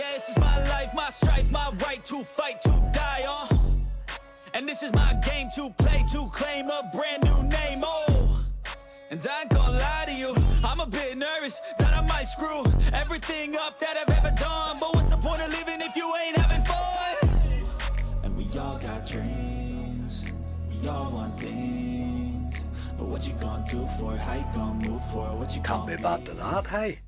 Yeah, this is my life, my strife, my right to fight, to die on. And this is my game to play, to claim a brand new name, oh. And I ain't gonna lie to you, I'm a bit nervous that I might screw everything up that I've ever done. But what's the point of living if you ain't having fun? And we all got dreams, we all want things. But what you gonna do for it, how you gonna move for it, what you Can't gonna be bad to that, hey?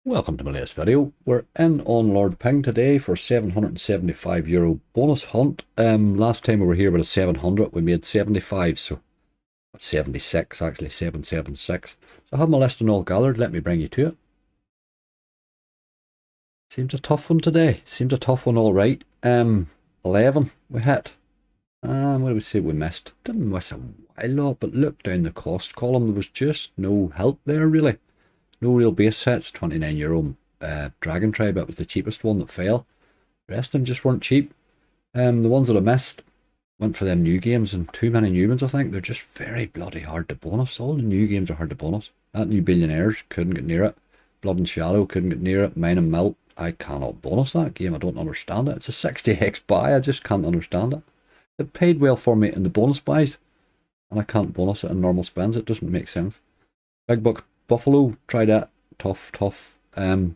Welcome to my latest video. We're in on Lord Ping today for €775 bonus hunt. Last time we were here with a 700, we made 75, so 76 actually, 776. So I have my listing all gathered, let me bring you to it. Seems a tough one today, seems a tough one alright. 11 we hit. What do we say we missed? Didn't miss a while lot, but look down the cost column, there was just no help there really. No real base hits. €29 Dragon Tribe, that was the cheapest one that fell. The rest of them just weren't cheap. The ones that I missed went for them new games, and too many new ones I think. They're just very bloody hard to bonus. All the new games are hard to bonus. That new Billionaires, couldn't get near it. Blood and Shadow, couldn't get near it. Mine and Melt, I cannot bonus that game. I don't understand it. It's a 60x buy, I just can't understand it. It paid well for me in the bonus buys, and I can't bonus it in normal spends. It doesn't make sense. Big Buck Buffalo, tried that. Tough.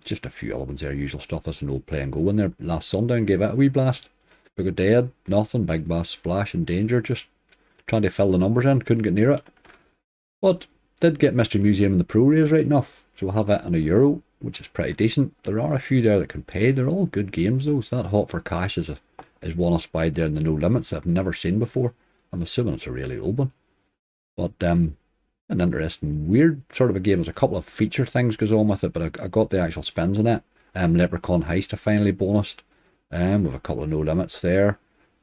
Just a few other ones there, usual stuff. That's an old play and go in there. Last Sundown gave it a wee blast. Book of Dead, nothing. Big Bass Splash and Danger, just trying to fill the numbers in, couldn't get near it. But did get Mystery Museum in the Pro Race right enough, so we'll have that in €1, which is pretty decent. There are a few there that can pay. They're all good games though. So that Hot for Cash is one I spied there in the No Limits I've never seen before. I'm assuming it's a really old one. But an interesting, weird sort of a game. There's a couple of feature things goes on with it, but I got the actual spins in it. Leprechaun Heist I finally bonused. With a couple of No Limits there.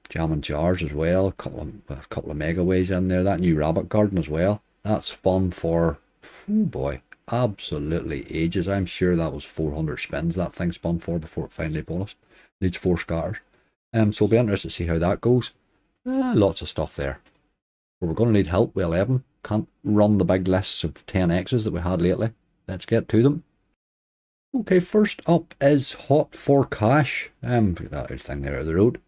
Jammin Jars as well. A couple of Megaways in there. That new Rabbit Garden as well. That spun for, oh boy, absolutely ages. I'm sure that was 400 spins that thing spun for before it finally bonused. Needs 4 scatters. So it'll be interesting to see how that goes. Lots of stuff there. But we're going to need help with 11. Can't run the big lists of 10x's that we had lately. Let's get to them. Okay, first up is Hot for Cash. Get that other thing there out of the road.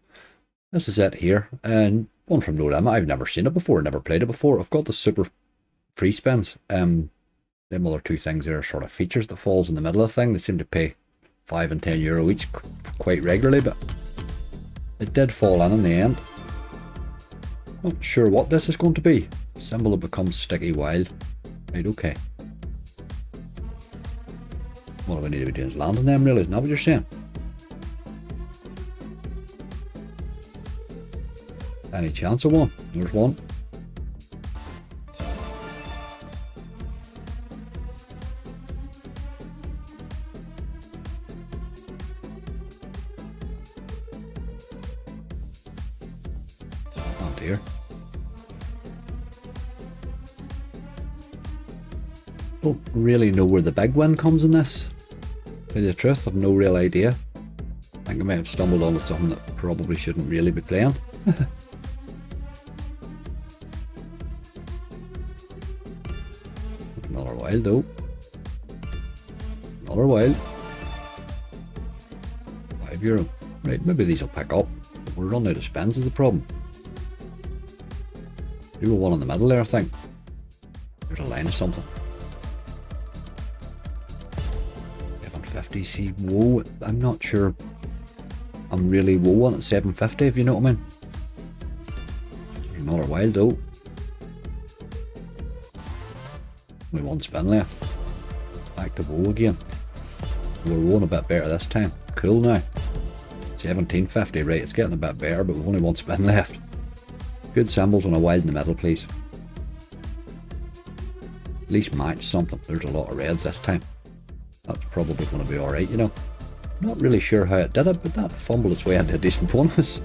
This is it here. And one from No Limit. I've never seen it before, never played it before. I've got the super free spins. Them other two things there are sort of features that falls in the middle of the thing. They seem to pay €5 and €10 each quite regularly, but it did fall in the end. Not sure what this is going to be. Symbol that becomes sticky wild. Right, okay. What do we need to be doing is landing them really, isn't that what you're saying? Any chance of one? There's one. Oh dear. Don't really know where the big win comes in this. To tell you the truth, I've no real idea. I think I may have stumbled onto something that probably shouldn't really be playing. Another wild though. Another wild. €5. Right, maybe these will pick up. But we're running out of spins is the problem. You were one in the middle there, I think. There's a line of something. 50. Whoa, I'm not sure I'm really whoa on at 750, if you know what I mean. Another wild though. Only one spin left. Back to whoa again. We're whoa a bit better this time. Cool now. 1750, right, it's getting a bit better, but we've only one spin left. Good symbols on a wild in the middle, please. At least match something. There's a lot of reds this time. That's probably going to be alright, you know. Not really sure how it did it, but that fumbled its way into a decent bonus.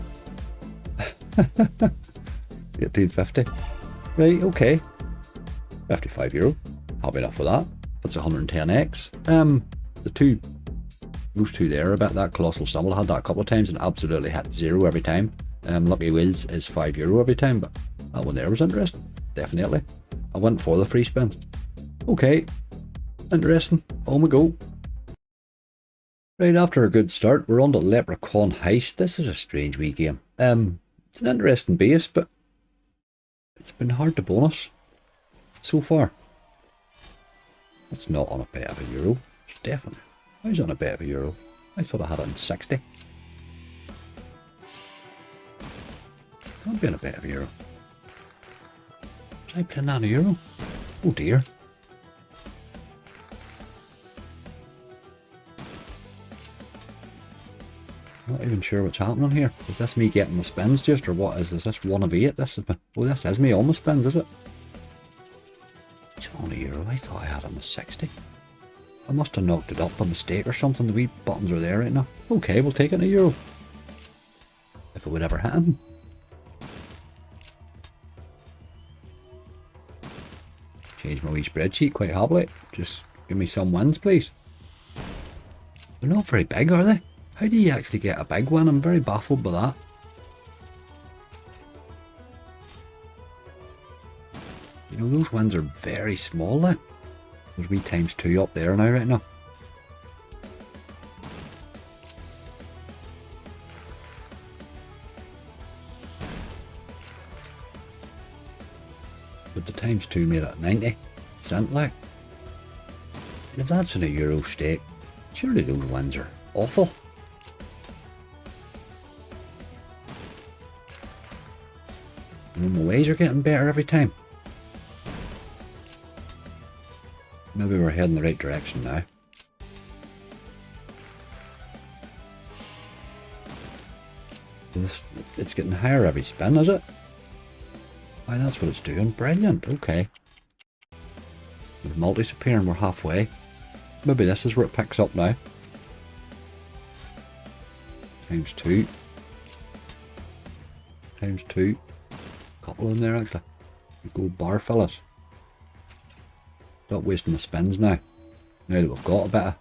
1850. Right, okay. €55. Happy enough with that. That's 110x. Those two there, about that colossal symbol. I had that a couple of times and absolutely hit 0 every time. Lucky Wheels is €5 every time, but that one there was interesting. Definitely. I went for the free spin. Okay. Interesting. On we go. Right, after a good start, we're on to Leprechaun Heist. This is a strange wee game. It's an interesting base, but it's been hard to bonus so far. It's not on a bet of €1. It's definitely. I was on a bet of €1. I thought I had it in 60. Can't be on a bet of €1. Was I playing that on €1? Oh dear. Not even sure what's happening here. Is this me getting the spins just, or what is this? This 1 of 8? This is me. Oh, this is me on the spins, is it? It's only €1. I thought I had it in the 60. I must have knocked it up by mistake or something. The wee buttons are there right now. Okay, we'll take it in €1. If it would ever happen. Change my wee spreadsheet quite happily. Just give me some wins, please. They're not very big, are they? How do you actually get a big win? I'm very baffled by that. You know, those wins are very small now. There's wee ×2 up there now, right now. But the ×2 made it 90 cent like. And if that's in a euro stake, surely those wins are awful. And my ways are getting better every time. Maybe we're heading the right direction now. It's getting higher every spin, is it? Why, that's what it's doing. Brilliant, okay. With multis appearing, we're halfway. Maybe this is where it picks up now. ×2. ×2. Couple in there actually. Gold bar fellas. Stop wasting the spins now. Now that we've got a bit of.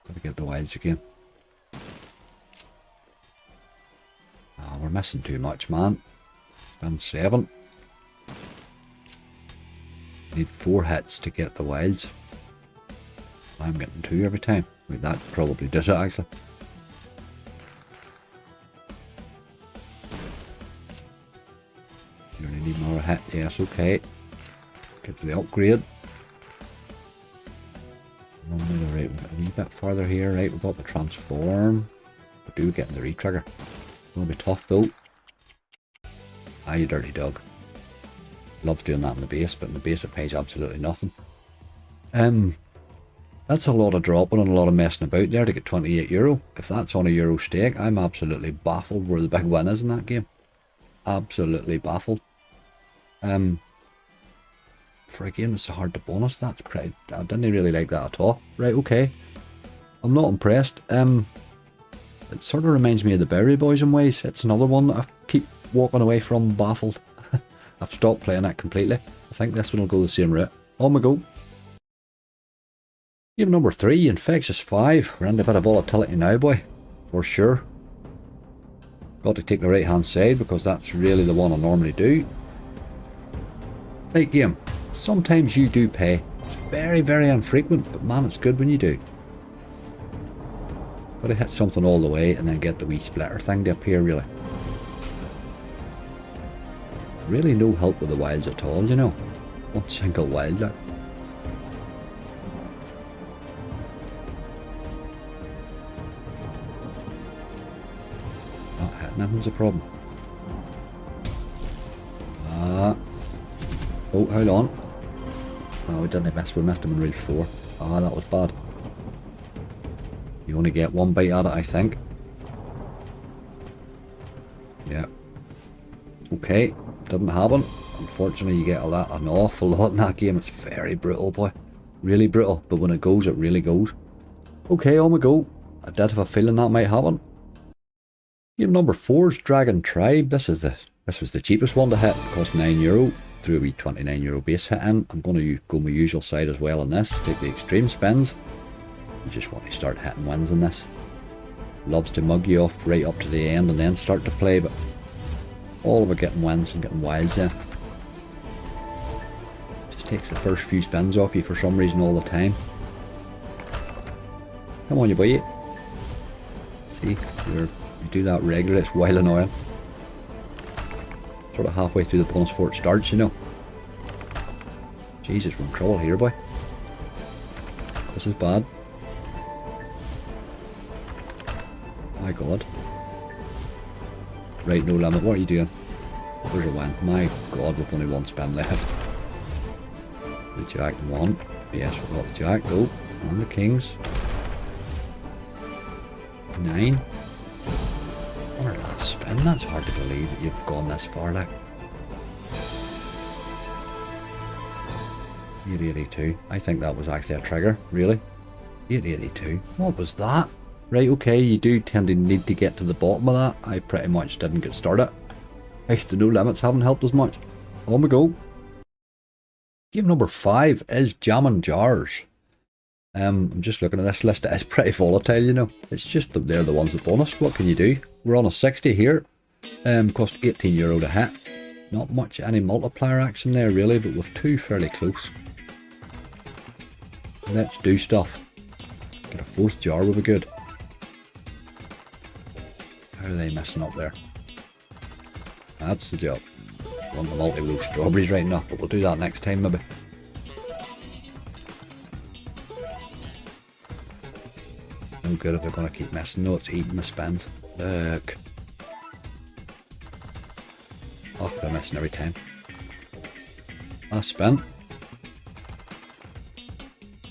Gotta get the wilds again. Ah, we're missing too much, man. Spin 7. Need 4 hits to get the wilds. I'm getting 2 every time. I mean, that probably does it actually. You only need another hit. Yes, okay. Get to the upgrade. Right, a wee bit further here. Right, we've got the transform. We do get in the re-trigger. Gonna be tough though. Ah, you dirty dog. Loves doing that in the base, but in the base it pays absolutely nothing. That's a lot of dropping and a lot of messing about there to get €28. If that's on a euro stake, I'm absolutely baffled where the big win is in that game. Absolutely baffled. For a game that's so hard to bonus, that's pretty. I didn't really like that at all. Right, okay. I'm not impressed. It sort of reminds me of the Berry Boys in ways. It's another one that I keep walking away from baffled. I've stopped playing it completely. I think this one will go the same route. On we go. Game number 3, Infectious 5. We're in a bit of volatility now, boy. For sure. Got to take the right hand side because that's really the one I normally do. Right game. Sometimes you do pay. It's very, very infrequent, but man, it's good when you do. Gotta hit something all the way and then get the wee splitter thing to appear, really. Really no help with the wilds at all, you know. One single wild there. Not hitting anything's a problem. Oh, hold on. Oh, we didn't miss. We missed him in reel 4. Ah, that was bad. You only get 1 bite at it, I think. Yeah. Okay, didn't happen. Unfortunately, you get an awful lot in that game. It's very brutal, boy. Really brutal. But when it goes, it really goes. Okay, on we go. I did have a feeling that might happen. Game number 4 is Dragon Tribe. This was the cheapest one to hit. It cost €9. Threw a wee €29 base hit in. I'm going to go my usual side as well on this. Take the extreme spins. You just want to start hitting wins in this. Loves to mug you off right up to the end and then start to play, but all about getting wins and getting wilds in. takes the first few spins off you for some reason all the time. Come on, you boy. See, you do that regularly, it's wild annoying. Sort of halfway through the bonus before it starts, you know. Jesus, we're in trouble here, boy. This is bad. My god. Right, no limit. What are you doing? There's a win. My god, we've only one spin left. The jack one. Yes, we've got the jack. Go. And the kings. 9. On our last spin. That's hard to believe that you've gone this far, like. 882. I think that was actually a trigger, really. 882. What was that? Right, okay, you do tend to need to get to the bottom of that. I pretty much didn't get started. The no limits haven't helped as much. On we go. Game number 5 is Jammin Jars. I'm just looking at this list. It's pretty volatile, you know. It's just that they're the ones that bonus. What can you do? We're on a 60 here. Cost €18 to hit. Not much any multiplier action there really, but with 2 fairly close. Let's do stuff. Get a 4th jar would be good. How are they messing up there? That's the job. Want the multi with those strawberries right enough, but we'll do that next time maybe. No good if they're going to keep messing. No, it's eating the spins. Look. Oh, they're messing every time. Last spin.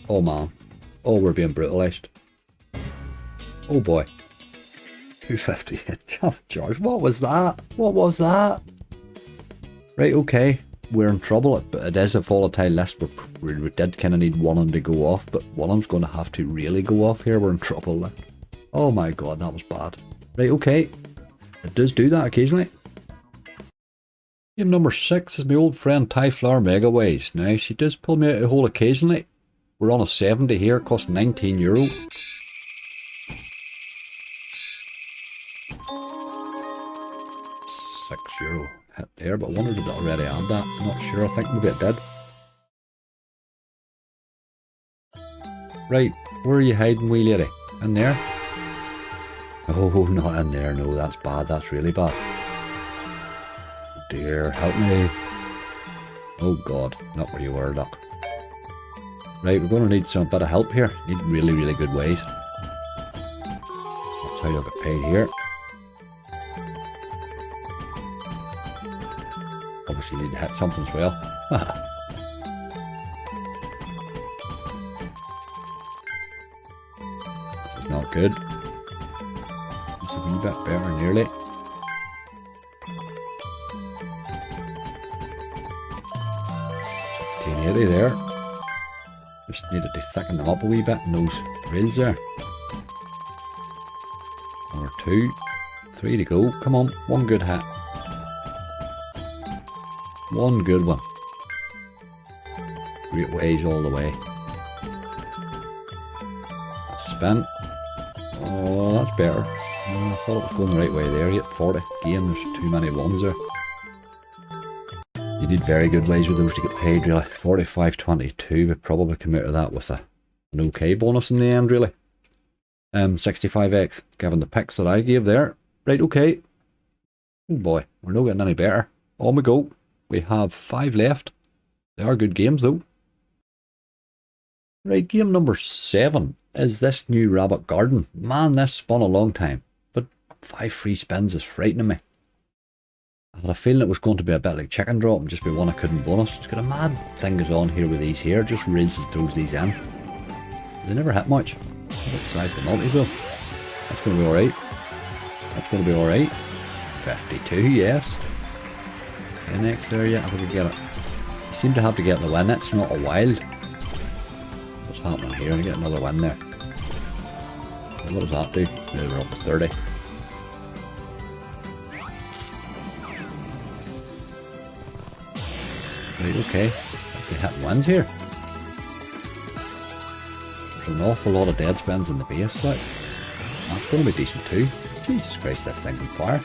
Oh man. Oh, we're being brutalised. Oh boy. 250 Jammin Jars. What was that? What was that? Right, okay. We're in trouble, but it is a volatile list. We did kind of need one of them to go off, but one of them's going to have to really go off here. We're in trouble. Like. Oh my god, that was bad. Right, okay. It does do that occasionally. Game number 6 is my old friend Primal Megaways. Now, she does pull me out of the hole occasionally. We're on a 70 here, it costs €19. €6 hit there, but I wonder did it already add that? I'm not sure, I think maybe it did. Right, where are you hiding, wee lady? In there? Oh, not in there, no, that's bad, that's really bad. Oh dear, help me. Oh god, not where you were, look. Right, we're going to need some bit of help here. Need really, really good ways. That's how you'll get paid here. Obviously, you need to hit something as well. This is not good. It's a wee bit better, nearly. $15.80 there. Just needed to thicken them up a wee bit in those rails there. Number 2, 3 to go. Come on, one good hit. One good one. Great ways all the way. Spin. Oh, that's better. Oh, I thought it was going the right way there. 840. Again, there's too many ones there. You need very good ways with those to get paid, really. 45.22 would probably come out of that with an okay bonus in the end, really. 65x, given the picks that I gave there. Right, okay. Oh boy, we're not getting any better. On we go. We have 5 left. They are good games, though. Right, game number 7 is this new Rabbit Garden. Man, this spun a long time, but 5 free spins is frightening me. I had a feeling it was going to be a bit like chicken drop and just be one I couldn't bonus. It's got a mad thing goes on here with these here, just reads and throws these in. They never hit much. Look at the size of the multis though. That's going to be alright. That's going to be alright. 52, yes. Okay, next there, yeah, if we could get it. You seem to have to get the win, it's not a wild. What's happening here? I get another win there. What does that do? Now we're up to 30. Right, okay. They hit wins here. There's an awful lot of dead spins in the base, like. That's going to be decent too. Jesus Christ, this thing can fire.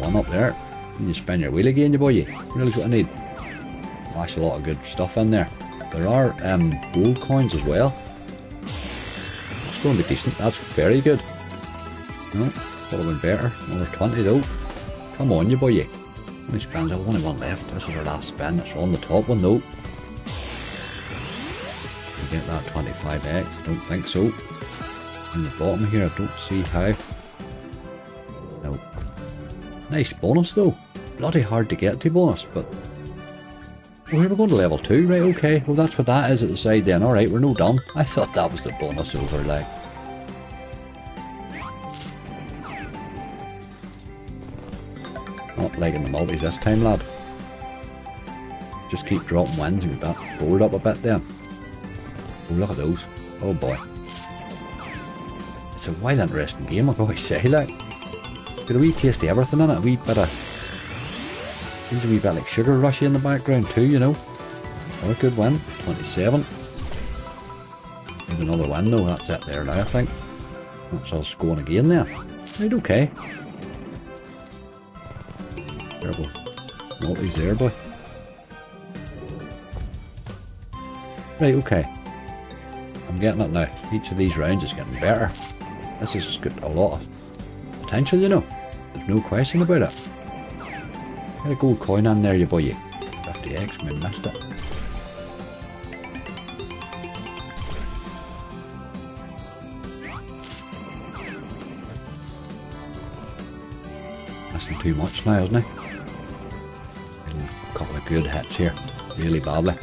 one up there. And you spin your wheel again, you boy. You really what I need. Flash a lot of good stuff in there. There are gold coins as well. It's going to be decent. That's very good. No, could have been better. Another 20 though. Come on, you boy. How many spins? I've only one left. This is our last spin. It's on the top one though. You get that 25x? I don't think so. On the bottom here, I don't see how. No. Nice bonus though. Bloody hard to get to bonus, but oh, here we're going to level 2, right? Okay, well that's what that is at the side then. Alright, we're no done. I thought that was the bonus overlay. Not liking the multis this time, lad. Just keep dropping wins and get that board up a bit then. Oh, look at those. Oh boy. It's a wild interesting game, I can always say, like. Got a wee taste of everything in it, a wee bit of... Seems a wee bit like Sugar Rushy in the background too, you know. Oh, a good win. 27. Maybe another win though, that's it there now I think. That's us going again there. Right, okay. Terrible. Multis there, boy. Right, okay. I'm getting it now. Each of these rounds is getting better. This has got a lot of potential, you know. There's no question about it. Get a gold coin on there, you boy. 50x, we missed it. Missing too much now, isn't he? A couple of good hits here. Really badly.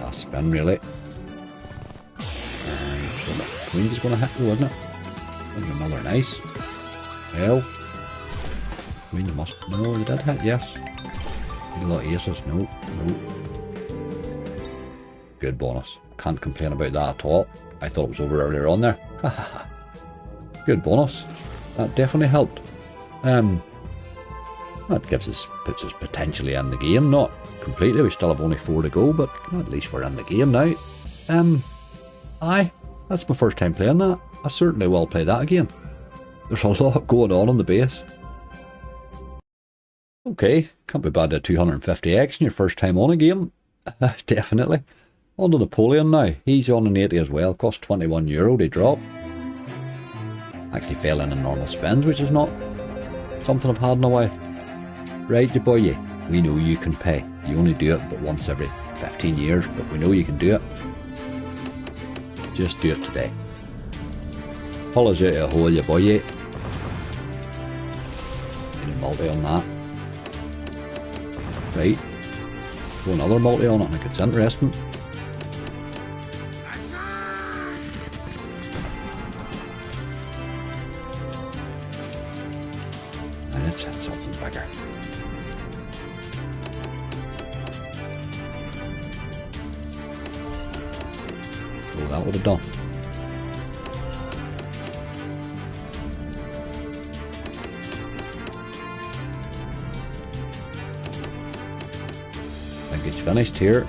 Last spin, really. So the queen's is going to hit though, isn't it? There's another nice. Well, queen must. No, they did hit, yes. Need a lot of aces. No, no. Good bonus. Can't complain about that at all. I thought it was over earlier on there. Good bonus. That definitely helped. That gives us, puts us potentially in the game. Not completely. We still have only 4 to go, but at least we're in the game now. Aye, that's my first time playing that. I certainly will play that again. There's a lot going on the base. Okay, can't be bad at 250x in your first time on a game. Definitely. On to Napoleon now. He's on an 80 as well. Cost €21 to drop. Actually fell in normal spins, which is not something I've had in a while. Right, you boy, we know you can pay. You only do it but once every 15 years, but we know you can do it. Just do it today. Pull us out of a hole, you boy. Need a multi on that. Right. Throw another multi on it, I think it's interesting. And let's hit something bigger. Oh, that would have done. I think it's finished here.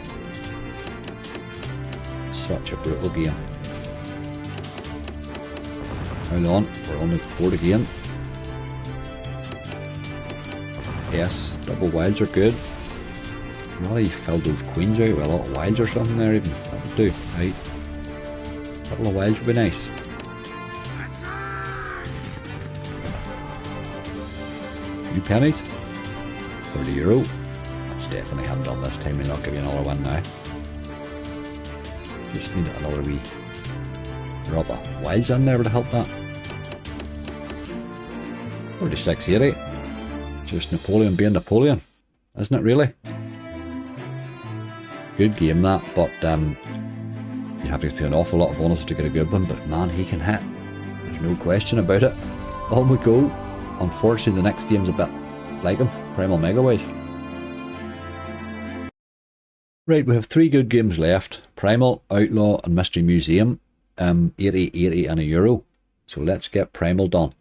Such a brutal game. Hold on, we're on the board again. Yes, double wilds are good. Really filled those queens out with a lot of wilds or something there even. That would do, right. A couple of wilds would be nice. Few pennies. €30. That's definitely haven't done this time. We'll not give you another one now. Just need another wee drop of wilds in there to help that. 46.80. Just Napoleon being Napoleon, isn't it really? Good game that, but you have to do an awful lot of bonuses to get a good one, but man, he can hit. There's no question about it. On we go. Unfortunately, the next game's a bit like him, Primal Megaways. Right, we have 3 good games left. Primal, Outlaw and Mystery Museum. 80, 80 and €1. So let's get Primal done.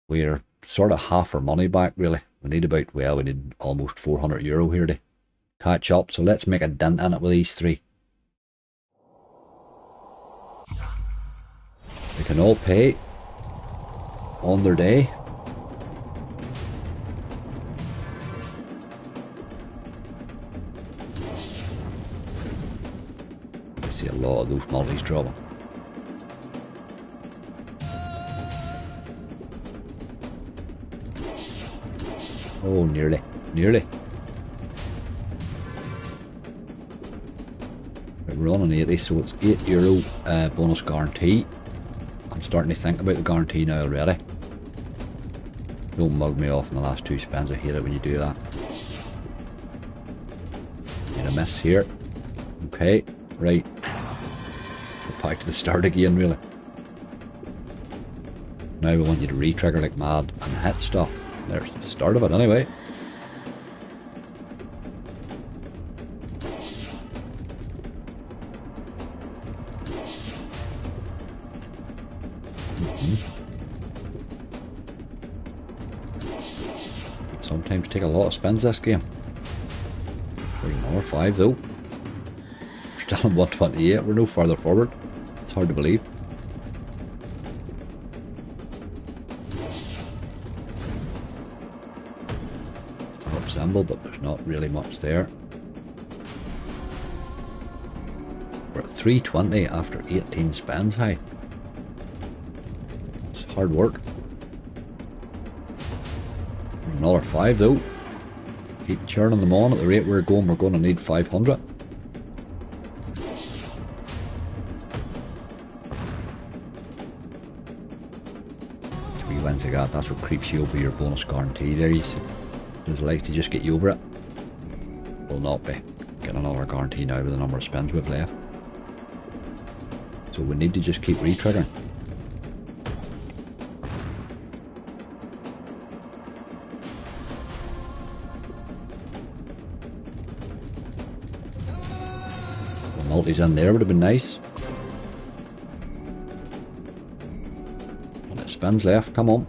We're sort of half our money back really. We need about, well, we need almost €400 here to catch up. So let's make a dent in it with these 3. We can all pay. on their day. I see a lot of those multis dropping. Oh, nearly. Nearly. We're on an 80, so it's €8 bonus guarantee. I'm starting to think about the guarantee now already. Don't mug me off in the last 2 spins. I hate it when you do that. Need a miss here. Okay, right. We're back to the start again, really. Now we want you to re-trigger like mad and hit stuff. There's the start of it anyway. Sometimes take a lot of spins this game. There's another 5 though. We're still on 128, we're no further forward. It's hard to believe. Top symbol, but there's not really much there. We're at 320 after 18 spins high. It's hard work. Another 5 though. Keep churning them on. At the rate we're going to need 500. 3 wins I got. That's what creeps you over your bonus guarantee there. There's like to just get you over it. Will not be getting another guarantee now with the number of spins we've left. So we need to just keep re-triggering. Multis in there would have been nice. And it spins left, come on.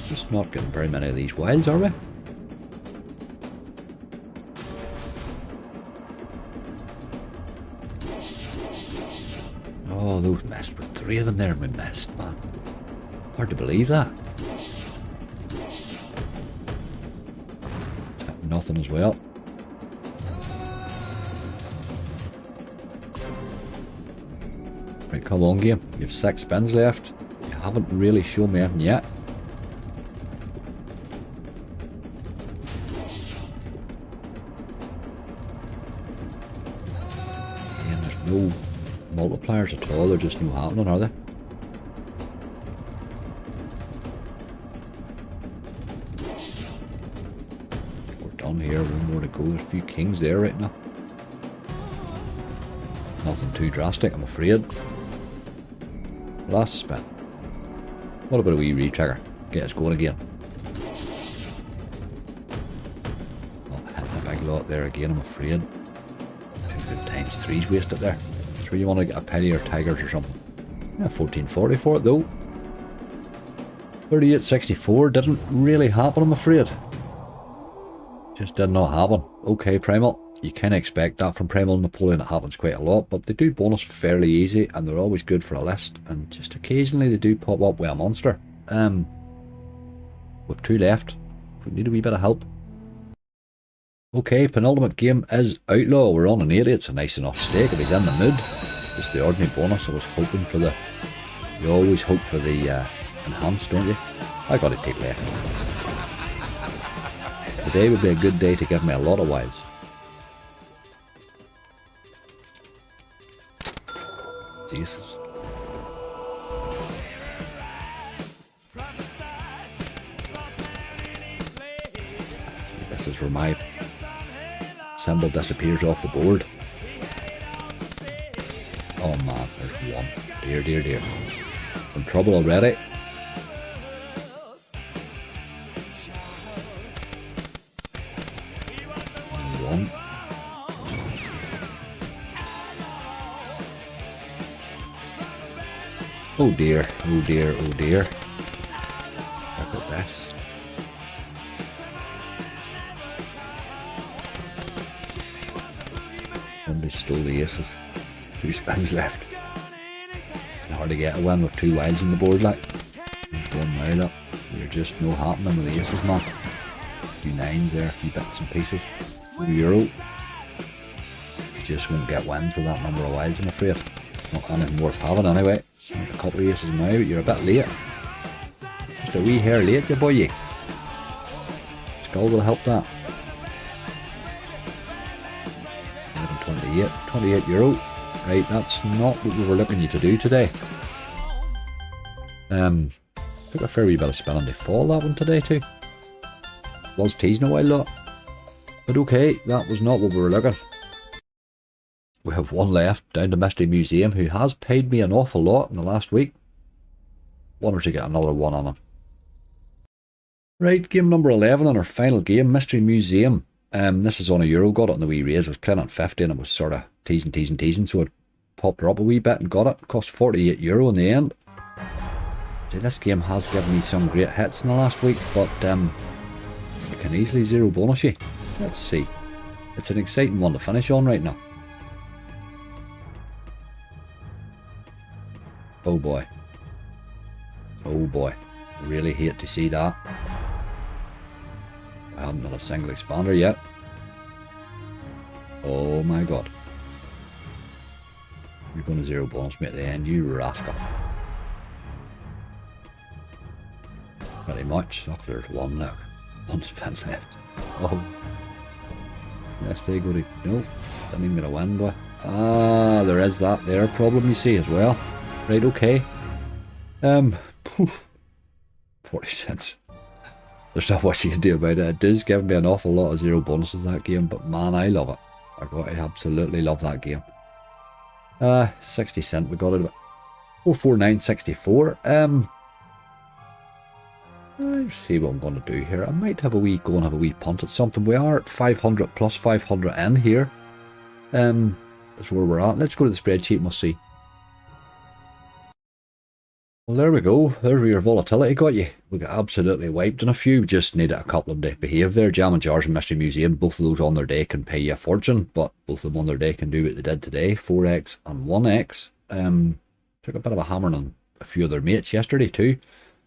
Just not getting very many of these wilds, are we? Oh, those missed, but 3 of them there we missed, man. Hard to believe that. Nothing as well. Right, come on game. You have 6 spins left. You haven't really shown me anything yet. And there's no multipliers at all. They're just no happening, are they? Here, 1 more to go. There's a few kings there right now. Nothing too drastic, I'm afraid. Last spin. What about a wee re-trigger? Get us going again. Oh, hitting a big lot there again, I'm afraid. 2 good times 3's wasted there. 3 you want to get a penny or tigers or something. Yeah, 1440 for it though. 3864 didn't really happen, I'm afraid. Just did not happen. Okay, Primal. You kind of expect that from Primal and Napoleon. It happens quite a lot, but they do bonus fairly easy, and they're always good for a list. And just occasionally they do pop up with a monster. With 2 left, we need a wee bit of help. Okay, penultimate game is Outlaw. We're on an 80. It's a nice enough stake if he's in the mood. Just the ordinary bonus. I was hoping for the. You always hope for the enhanced, don't you? I got to take left. Today would be a good day to give me a lot of wilds. Jesus. This is where my symbol disappears off the board. Oh man, there's 1. Dear, dear, dear. I'm in trouble already. Oh dear, oh dear, oh dear. Look at this. Somebody stole the aces. 2 spins left. Hard to get a win with 2 wilds on the board, like. There's one now, look. You're just no happening with the aces, man. 2 9s there, a few bits and pieces. €2. You just won't get wins with that number of wilds, I'm afraid. Not anything worth having anyway. There's a couple of aces now, but you're a bit late. Just a wee hair late, you boy. Skull will help that. 28, €28. Right, that's not what we were looking you to do today. Took a fair wee bit of spinning to fall that one today too. Was teasing a while though. But okay, that was not what we were looking. We have one left down to Mystery Museum, who has paid me an awful lot in the last week. Wonder to get another one on him. Right, game number 11 on our final game, Mystery Museum. This is on €1, got it on the wee raise. I was playing on 50 and it was sort of teasing, so I popped her up a wee bit and got it. Cost €48 in the end. See, this game has given me some great hits in the last week, but it can easily zero bonus you. Let's see. It's an exciting one to finish on right now. Oh boy. Oh boy. Really hate to see that. I haven't done a single expander yet. Oh my god. You're going to zero bonus me at the end, you rascal. Pretty much. Oh, there's one now. One spin left. Oh. Yes, they go to... No. Didn't even get a win, boy. Ah, there is that there problem you see as well. Right, okay. 40 cents. There's not much you can do about it. It does give me an awful lot of zero bonuses that game, but man, I love it. I absolutely love that game. 60 cent, we got it about 449.64. Let's see what I'm going to do here. I might have a wee go and have a wee punt at something. We are at 500 plus 500 in here. That's where we're at. Let's go to the spreadsheet and we'll see. Well, there we go. There's where your volatility got you. We got absolutely wiped in a few. We just needed a couple of them to behave there. Jammin Jars and Mystery Museum, both of those on their day can pay you a fortune, but both of them on their day can do what they did today. 4x and 1x. Took a bit of a hammering on a few of their mates yesterday too.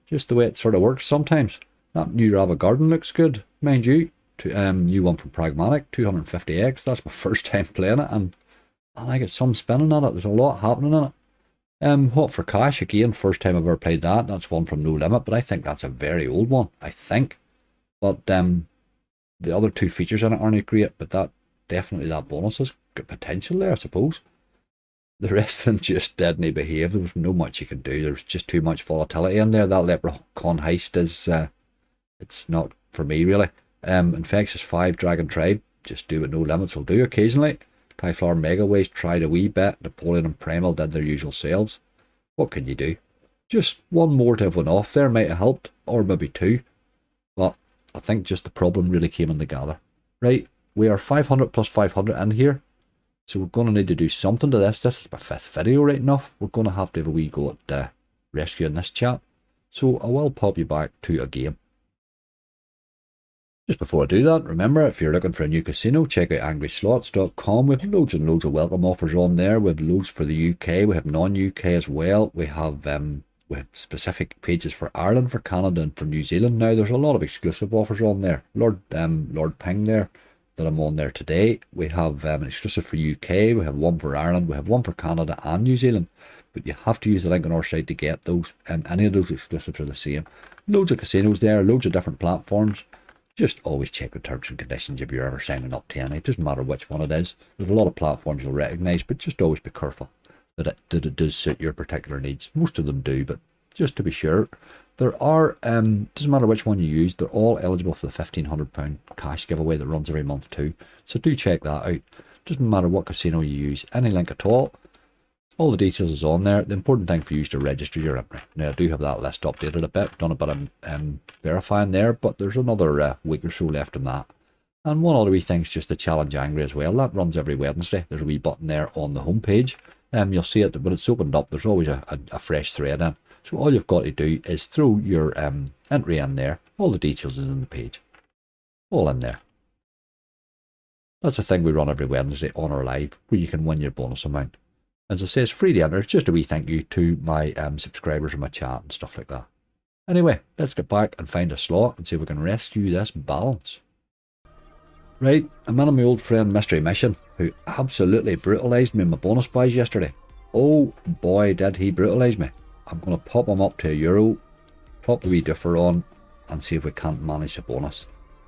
Just the way it sort of works sometimes. That new Rava Garden looks good, mind you. New one from Pragmatic, 250x. That's my first time playing it, and I get some spinning on it. There's a lot happening in it. Hot for Cash, again, first time I've ever played that. That's one from No Limit, but I think that's a very old one, I think. But the other two features in it aren't great, but that definitely, that bonus has got potential there, I suppose. The rest of them just didn't behave. There was no much you could do. There's just too much volatility in there. That Leprechaun Heist is, it's not for me really. Infectious 5, Dragon Tribe, just do what No Limits will do occasionally. Primal Megaways tried a wee bit. Napoleon and Primal did their usual selves. What can you do? Just one more to have one off there might have helped, or maybe two. But I think just the problem really came in the gather. Right, we are 500 plus 500 in here. So we're going to need to do something to this. This is my 5th video right enough. We're going to have to have a wee go at rescuing this chap. So I will pop you back to a game. Just before I do that, remember, if you're looking for a new casino, check out angryslots.com. We have loads and loads of welcome offers on there. We have loads for the UK. We have non-UK as well. We have specific pages for Ireland, for Canada and for New Zealand. Now there's a lot of exclusive offers on there. Lord Ping there that I'm on there today. We have an exclusive for UK. We have one for Ireland. We have one for Canada and New Zealand. But you have to use the link on our site to get those. Any of those exclusives are the same. Loads of casinos there. Loads of different platforms. Just always check the terms and conditions if you're ever signing up to any. It doesn't matter which one it is. There's a lot of platforms you'll recognise, but just always be careful that it does suit your particular needs. Most of them do, but just to be sure. There are, doesn't matter which one you use, they're all eligible for the £1,500 cash giveaway that runs every month too. So do check that out. Doesn't matter what casino you use, any link at all. All the details is on there. The important thing for you is to register your entry. Now I do have that list updated a bit, done a bit of verifying there, but there's another week or so left in that. And one other wee thing is just the Challenge Angry as well. That runs every Wednesday. There's a wee button there on the homepage. You'll see it when it's opened up. There's always a fresh thread in. So all you've got to do is throw your entry in there. All the details is in the page. All in there. That's a thing we run every Wednesday on our live, where you can win your bonus amount. As I say, it's free to enter. It's just a wee thank you to my subscribers in my chat and stuff like that. Anyway, let's get back and find a slot and see if we can rescue this balance. Right, I'm in on my old friend Mystery Mission, who absolutely brutalised me in my bonus buys yesterday. Oh boy, did he brutalise me. I'm going to pop him up to €1, pop the wee differ on, and see if we can't manage the bonus.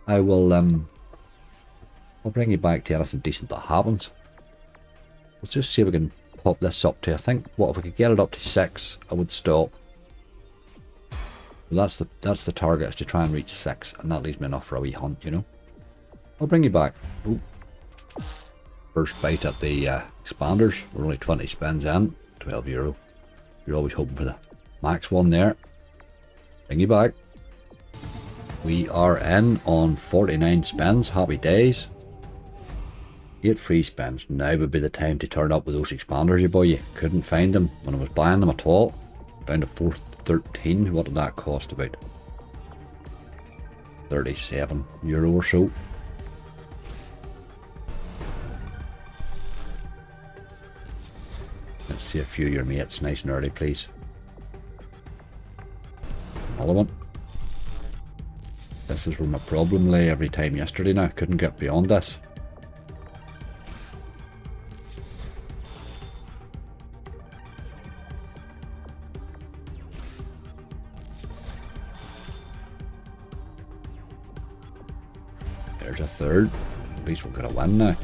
I will, I'll bring you back to anything decent that happens. Let's just see if we can pop this up to, I think, what if we could get it up to 6, I would stop. Well, that's the target, is to try and reach 6, and that leaves me enough for a wee hunt, you know. I'll bring you back. Ooh. First bite at the expanders. We're only 20 spins in. €12. You're always hoping for the max one there. Bring you back. We are in on 49 spins. Happy days. 8 free spins. Now would be the time to turn up with those expanders, you boy. You couldn't find them when I was buying them at all. Down to 413. What did that cost? About €37 or so. Let's see a few of your mates nice and early, please. Another one. This is where my problem lay every time yesterday now. Couldn't get beyond this. There's a third. At least we're going to win now.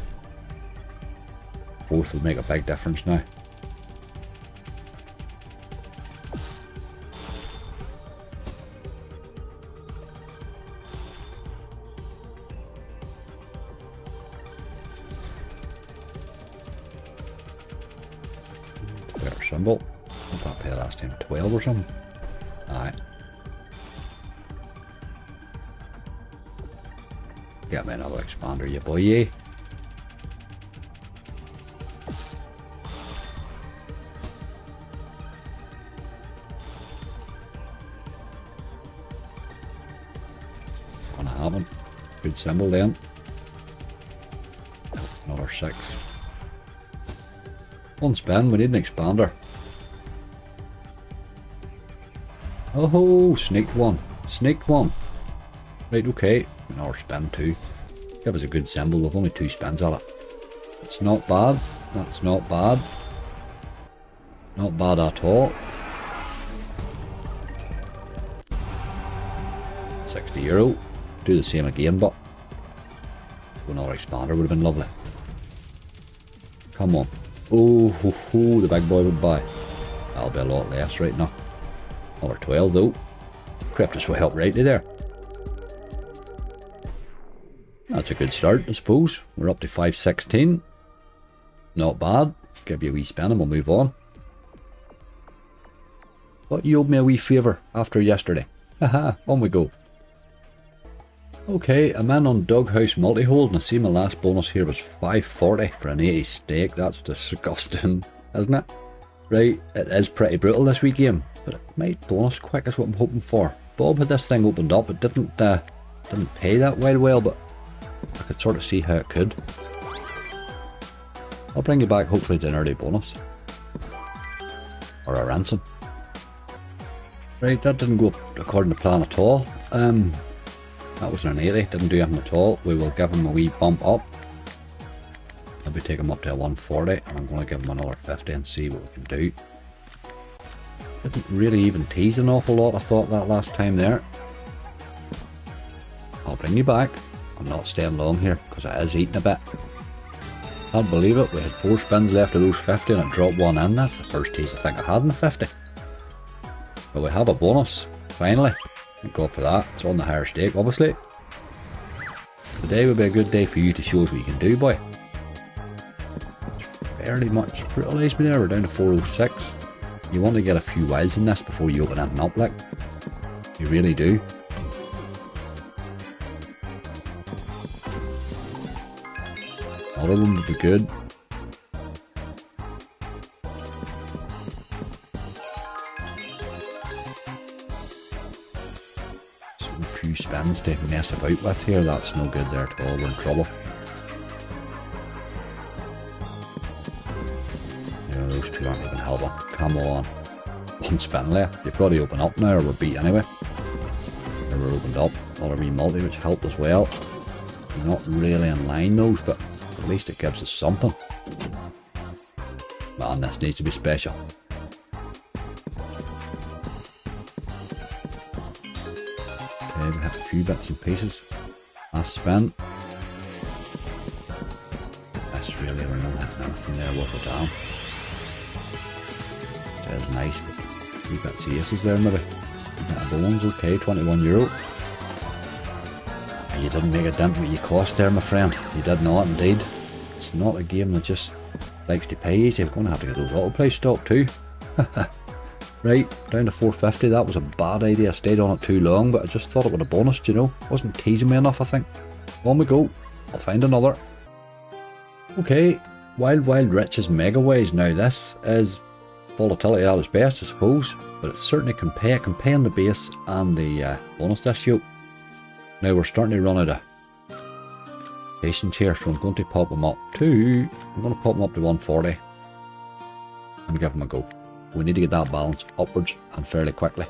Fourth will make a big difference now. Symbol. What did I pay last time? 12 or something? Aye. Get me another expander, you boy, ye. Gonna happen. Good symbol then. Another 6. One spin, we need an expander. Oh, sneaked one. Sneaked one. Right, okay. Another spin too. Give us a good symbol. We've only 2 spins at it. It's not bad. That's not bad. Not bad at all. €60. Do the same again, but another expander would have been lovely. Come on. Oh, the big boy would buy. That'll be a lot less right now. Another 12 though. Crept us way up rightly there. That's a good start, I suppose. We're up to 516. Not bad. Give you a wee spin and we'll move on. But you owed me a wee favour after yesterday. Haha, on we go. Okay, I'm in on Doghouse Multi-Hold and I see my last bonus here was 540 for an 80 stake. That's disgusting, isn't it? Right, it is pretty brutal this wee game, but it might bonus quick is what I'm hoping for. Bob had this thing opened up, it didn't pay that well, but I could sort of see how it could. I'll bring you back hopefully to an early bonus. Or a ransom. Right, that didn't go according to plan at all. That was an 80, didn't do anything at all. We will give him a wee bump up. Maybe take him up to a 140 and I'm going to give him another 50 and see what we can do. Didn't really even tease an awful lot, I thought, that last time there. I'll bring you back. I'm not staying long here because it is eating a bit. Can't believe it, we had 4 spins left of those 50 and it dropped one in. That's the first tease I think I had in the 50. But we have a bonus, finally. Thank God for that. It's on the higher stake, obviously. Today would be a good day for you to show us what you can do, boy. Fairly much brutalised me there. We're down to 406. You want to get a few wilds in this before you open anything up, like. You really do. Another one would be good. Few spins to mess about with here. That's no good there at all. We're in trouble. Those two aren't even helping. Come on. One spin left. They've got to open up now or we're beat anyway. They were opened up. Another wee multi which helped as well. They're not really in line those, but at least it gives us something. Man, this needs to be special. Okay, we have a few bits and pieces. Last spin. That's really, we're not hitting anything there worth a damn. That is nice, but a few bits of aces there maybe. A bit of bones, okay, €21. And you didn't make a dent what you cost there, my friend. You did not indeed. It's not a game that just likes to pay easy. I'm going to have to get those autoplay stopped too. Right, down to 450. That was a bad idea. I stayed on it too long, but I just thought it would have bonused, you know. Wasn't teasing me enough, I think. On we go. I'll find another. Okay, Wild Riches Megaways. Now this is volatility at its best, I suppose, but it certainly can pay. It can pay on the base and the bonus this yoke. Now we're starting to run out of patience here, so I'm going to pop them up to, I'm going to pop them up to 140 and give them a go. We need to get that balance upwards and fairly quickly,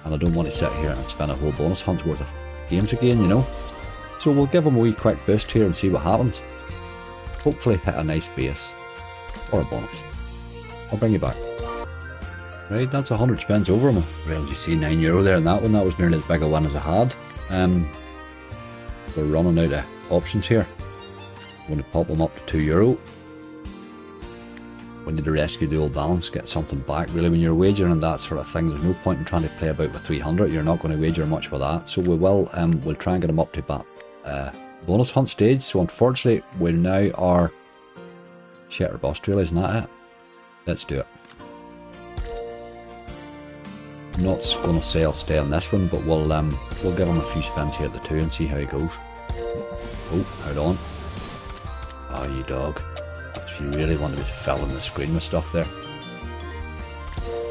and I don't want to sit here and spend a whole bonus hunt's worth of games again, you know. So we'll give them a wee quick boost here and see what happens. Hopefully hit a nice base or a bonus. I'll bring you back. Right, that's 100 spins over them. Well, you see €9 there in that one. That was nearly as big a win as I had. We're running out of options here. I'm going to pop them up to €2. We need to rescue the old balance, get something back. Really, when you're wagering and that sort of thing, there's no point in trying to play about with 300. You're not going to wager much with that. So we will, we'll try and get them up to bonus hunt stage. So unfortunately, we now are shit or bust, really, isn't that it? Let's do it. I'm not going to say I'll stay on this one, but we'll give him a few spins here at the 2 and see how he goes. Oh, hold on. Oh, you dog. If you really want to be filling the screen with stuff there.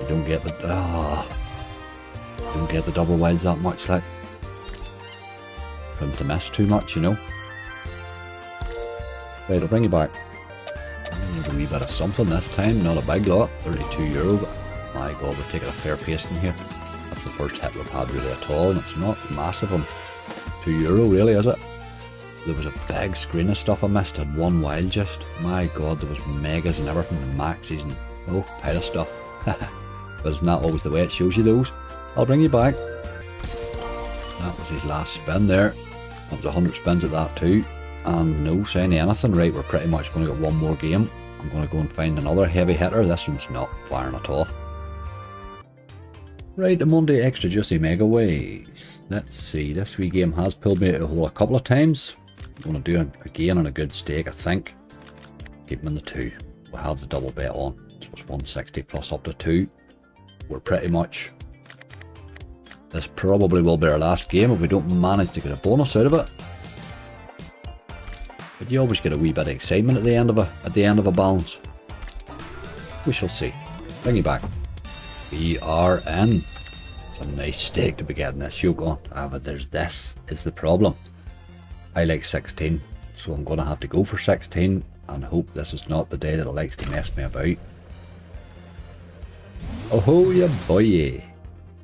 You don't get the you don't get the double wilds that much, like. Couldn't to miss too much, you know. Right, I'll bring you back. I need a wee bit of something this time, not a big lot, €32, but my god, we're taking a fair pace in here. That's the first hit we've had really at all, and it's not massive on €2 really, is it? There was a big screen of stuff I missed, and one wild just. My god, there was megas and everything, and maxis and oh, pile of stuff. But isn't that always the way it shows you those? I'll bring you back. That was his last spin there. That was 100 spins at that too. And no sign of anything. Right, we're pretty much going to get one more game. I'm going to go and find another heavy hitter. This one's not firing at all. Right, the Monday Extra Juicy Megaways. Let's see, this wee game has pulled me out of the hole a couple of times. I'm going to do it again on a good stake, I think. Keep them in the 2. We'll have the double bet on. So it's 160 plus up to 2. We're pretty much... This probably will be our last game if we don't manage to get a bonus out of it. But you always get a wee bit of excitement at the end of a balance. We shall see. Bring you back. We are in. It's a nice stake to be getting this yoke on. But this is the problem. I like 16, so I'm going to have to go for 16 and hope this is not the day that it likes to mess me about. Oh yeah boy.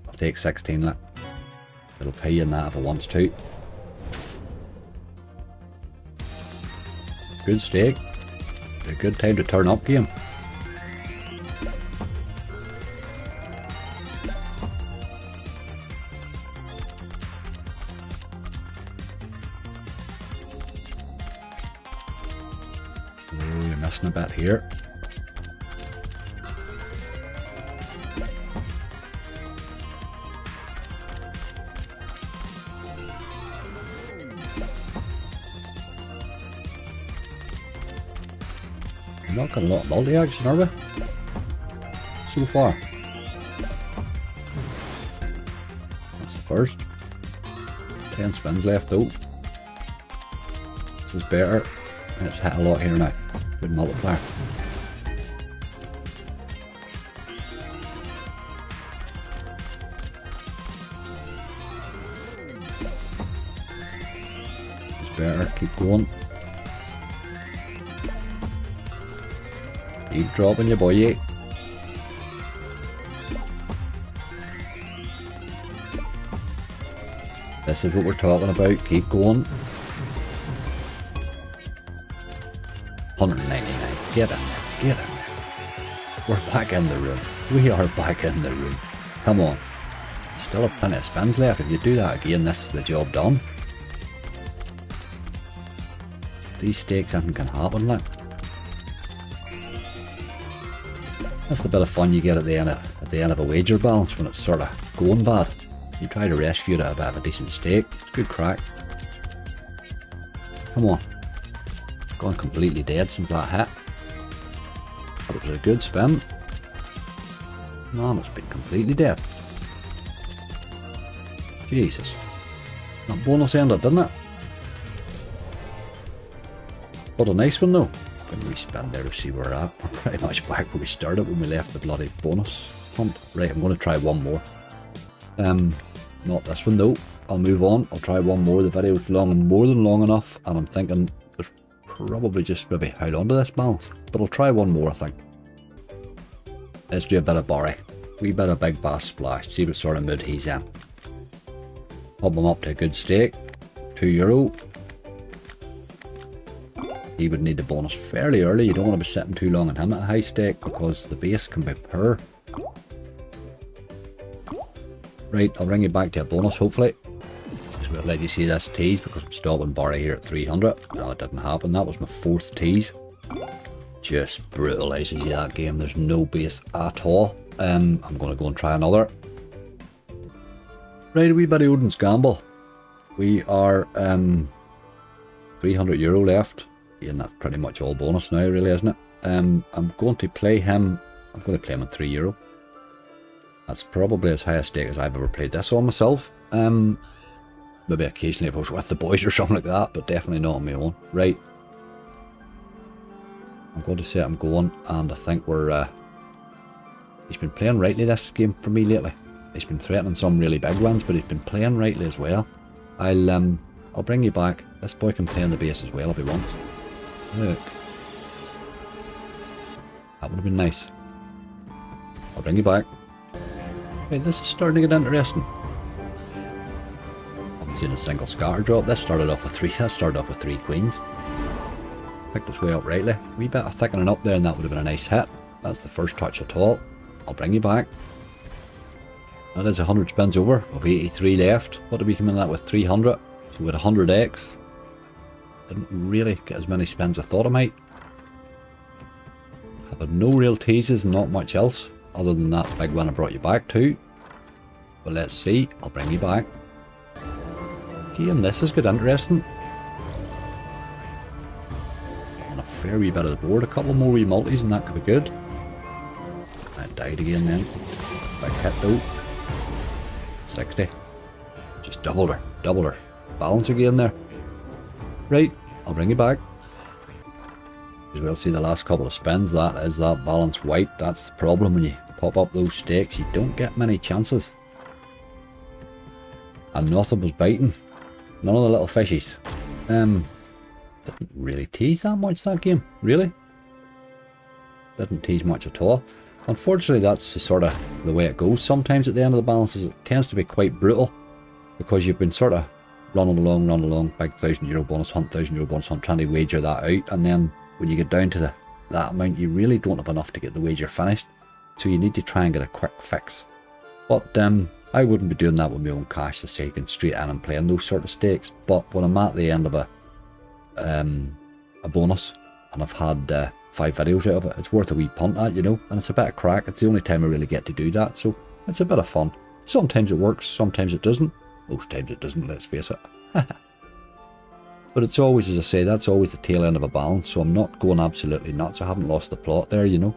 I'll take 16, look. It'll pay you in that if it wants to. Good stake. A good time to turn up game. Oh, you're missing a bit here. Not got a lot of multi-action, are we? So far. That's the first. 10 spins left though. This is better. Let's hit a lot here now. Good multiplier. It's better. Keep going. Keep dropping your boy. This is what we're talking about. Keep going. 199. Get in there. Get in there. We're back in the room. We are back in the room. Come on. Still have plenty of spins left. If you do that again, this is the job done. These stakes, anything can happen, like. That's the bit of fun you get at the end of a wager balance when it's sort of going bad. You try to rescue it at a bit of a decent stake. It's good crack. Come on. Gone completely dead since that hit. But it was a good spin. Man, it's been completely dead. Jesus. That bonus ended, didn't it? What a nice one though. Can we spin there to see where we're at? We're pretty much back where we started when we left the bloody bonus hunt. Right, I'm going to try one more. Not this one though. I'll move on. I'll try one more. The video's more than long enough, and I'm thinking there's probably just maybe how onto this balance. But I'll try one more, I think. Let's do a bit of Barry. Wee bit of big bass splash. See what sort of mood he's in. Pop him up to a good stake. €2. He would need the bonus fairly early. You don't want to be sitting too long on him at a high stake because the base can be poor. Right, I'll bring you back to a bonus hopefully. Just will let you see this tease because I'm stopping Barry here at 300. No, it didn't happen. That was my 4th tease. Just brutalises you that game. There's no base at all. I'm going to go and try another. Right, a wee bit of Odin's Gamble. We are €300 left. And that's pretty much all bonus now, really, isn't it? I'm going to play him. I'm going to play him at €3. That's probably as high a stake as I've ever played this on myself. Maybe occasionally if I was with the boys or something like that, but definitely not on my own. Right. I'm going to say I'm going, and I think we're. He's been playing rightly this game for me lately. He's been threatening some really big ones, but he's been playing rightly as well. I'll bring you back. This boy can play on the base as well if he wants. Look. That would have been nice. I'll bring you back. Okay, this is starting to get interesting. Haven't seen a single scatter drop. This started off with 3. That started off with 3 queens. Picked its way up rightly. Wee bit of thickening up there and that would have been a nice hit. That's the first touch at all. I'll bring you back. That is 100 spins over. Of 83 left. What did we come in at with 300? So with 100x. Didn't really get as many spins as I thought I might. I've had no real teases and not much else. Other than that big one I brought you back to. But let's see. I'll bring you back. Again, this is good interesting. On a fair wee bit of the board. A couple more wee multis and that could be good. I died again then. Big hit though. 60. Just doubled her. Doubled her. Balance again there. Right, I'll bring you back. You will see the last couple of spins. That is that balance white. That's the problem when you pop up those stakes. You don't get many chances. And nothing was biting. None of the little fishies. Didn't really tease that much that game. Really. Didn't tease much at all. Unfortunately, that's the sort of the way it goes. Sometimes at the end of the balances, it tends to be quite brutal. Because you've been sort of running along, big €1,000 bonus hunt, €1,000 bonus hunt, trying to wager that out, and then when you get down to that amount, you really don't have enough to get the wager finished, so you need to try and get a quick fix. But I wouldn't be doing that with my own cash, to say, going straight in and playing those sort of stakes. But when I'm at the end of a bonus, and I've had 5 videos out of it, it's worth a wee punt at, you know, and it's a bit of crack. It's the only time I really get to do that, so it's a bit of fun. Sometimes it works, sometimes it doesn't. Most times it doesn't, let's face it. But it's always, as I say, that's always the tail end of a balance, so I'm not going absolutely nuts. I haven't lost the plot there, you know.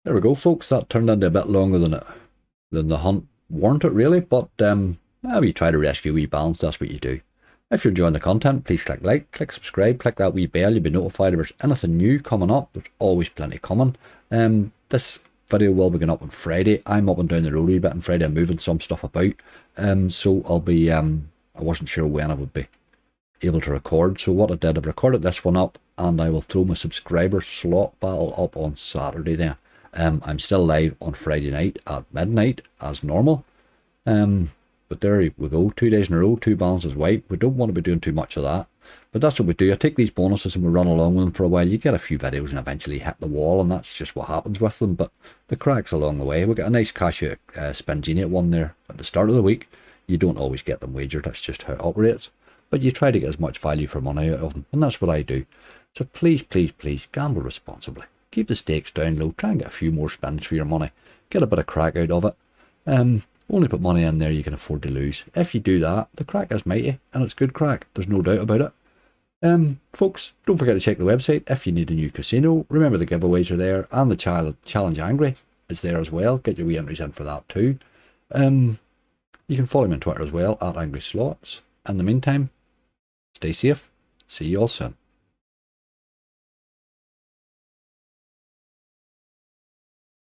There we go, folks. That turned into a bit longer than the hunt warranted, really. But we try to rescue a wee balance. That's what you do. If you're enjoying the content, please click like, click subscribe, click that wee bell. You'll be notified if there's anything new coming up. There's always plenty coming. This video will be going up on Friday. I'm up and down the road a wee bit on Friday. I'm moving some stuff about. So I'll be, I wasn't sure when I would be able to record. So what I did, I've recorded this one up, and I will throw my subscriber slot battle up on Saturday then. I'm still live on Friday night at midnight as normal. But there we go, 2 days in a row, 2 balances white. We don't want to be doing too much of that, but that's what we do. I take these bonuses and we run along with them for a while. You get a few videos and eventually hit the wall, and that's just what happens with them. But the cracks along the way. We got a nice cash out spin genie one there at the start of the week. You don't always get them wagered, that's just how it operates. But you try to get as much value for money out of them, and that's what I do. So please, please, please, gamble responsibly. Keep the stakes down low. Try and get a few more spins for your money. Get a bit of crack out of it. Only put money in there you can afford to lose. If you do that, the crack is mighty, and it's good crack. There's no doubt about it. Folks, don't forget to check the website if you need a new casino. Remember the giveaways are there, and the Challenge Angry is there as well. Get your wee entries in for that too. You can follow me on Twitter as well, @AngrySlots. In the meantime, stay safe. See you all soon.